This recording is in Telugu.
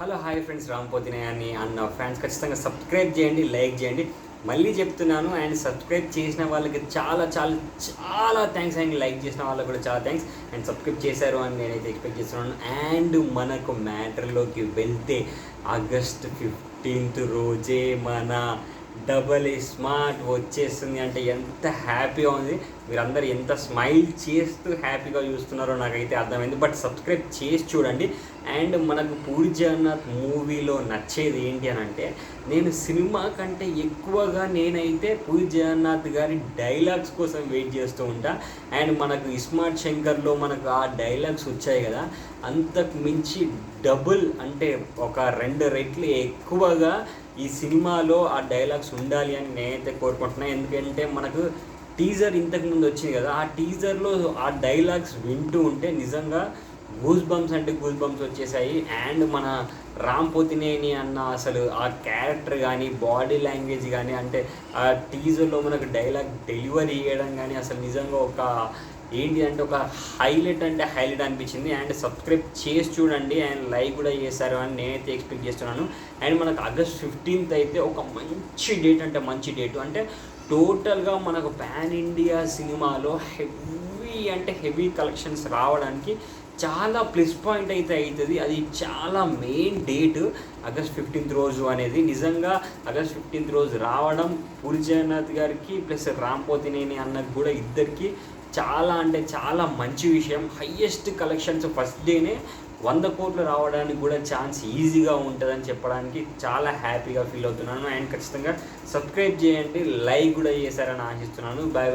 హలో హాయ్ ఫ్రెండ్స్, రాంపోతినేని అన్న ఫ్యాన్స్ ఖచ్చితంగా సబ్స్క్రైబ్ చేయండి, లైక్ చేయండి. మళ్ళీ చెప్తున్నాను, అండ్ సబ్స్క్రైబ్ చేసిన వాళ్ళకి చాలా చాలా చాలా థ్యాంక్స్, అండ్ లైక్ చేసిన వాళ్ళకి కూడా చాలా థ్యాంక్స్, అండ్ సబ్స్క్రైబ్ చేశారు అని నేనైతే ఎక్స్పెక్ట్ చేస్తున్నాను. అండ్ మనకు మ్యాటర్లోకి వెళ్తే ఆగస్ట్ 15th రోజే మన డబల్ స్మార్ట్ వచ్చేస్తుంది. అంటే ఎంత హ్యాపీగా ఉంది, మీరందరూ ఎంత స్మైల్ చేస్తూ హ్యాపీగా చూస్తున్నారో నాకైతే అర్థమైంది. బట్ సబ్స్క్రైబ్ చేసి చూడండి. అండ్ మనకు పూరి జగన్నాథ్ మూవీలో నచ్చేది ఏంటి అని అంటే, నేను సినిమా కంటే ఎక్కువగా నేనైతే పూరి జగన్నాథ్ గారి డైలాగ్స్ కోసం వెయిట్ చేస్తూ ఉంటా. అండ్ మనకు ఇస్మార్ట్ శంకర్లో మనకు ఆ డైలాగ్స్ వచ్చాయి కదా, అంతకు మించి డబుల్ అంటే ఒక 2 రెట్లు ఎక్కువగా ఈ సినిమాలో ఆ డైలాగ్స్ ఉండాలి అని నేనైతే కోరుకుంటున్నాను. ఎందుకంటే మనకు టీజర్ ఇంతకుముందు వచ్చింది కదా, ఆ టీజర్లో ఆ డైలాగ్స్ వింటూ ఉంటే నిజంగా గూస్ బంప్స్ వచ్చేసాయి. అండ్ మన రాంపోతినేని అన్న అసలు ఆ క్యారెక్టర్ కానీ, బాడీ లాంగ్వేజ్ కానీ, అంటే ఆ టీజర్లో మనకు డైలాగ్ డెలివరీ చేయడం కానీ అసలు నిజంగా ఒక ఏంటి అంటే ఒక హైలైట్ అనిపించింది. అండ్ సబ్స్క్రైబ్ చేసి చూడండి, అండ్ లైక్ కూడా చేశారు అని నేనైతే ఎక్స్పెక్ట్ చేస్తున్నాను. అండ్ మనకు ఆగస్ట్ 15th అయితే ఒక మంచి డేట్, అంటే మంచి డేటు, అంటే టోటల్గా మనకు పాన్ ఇండియా సినిమాలో హెవీ కలెక్షన్స్ రావడానికి చాలా ప్లస్ పాయింట్ అయితే అవుతుంది. అది చాలా మెయిన్ డేట్ ఆగస్ట్ 15th రోజు అనేది. నిజంగా ఆగస్ట్ 15th రోజు రావడం పూరి జగన్నాథ్ గారికి ప్లస్ రాంపోతినేని అన్నకు కూడా ఇద్దరికి చాలా అంటే చాలా మంచి విషయం. హయ్యెస్ట్ కలెక్షన్స్ ఫస్ట్ డేనే 100 కోట్లు రావడానికి కూడా ఛాన్స్ ఈజీగా ఉంటుందని చెప్పడానికి చాలా హ్యాపీగా ఫీల్ అవుతున్నాను. అండ్ ఖచ్చితంగా సబ్స్క్రైబ్ చేయండి, లైక్ కూడా చేశారని ఆశిస్తున్నాను. బాయ్.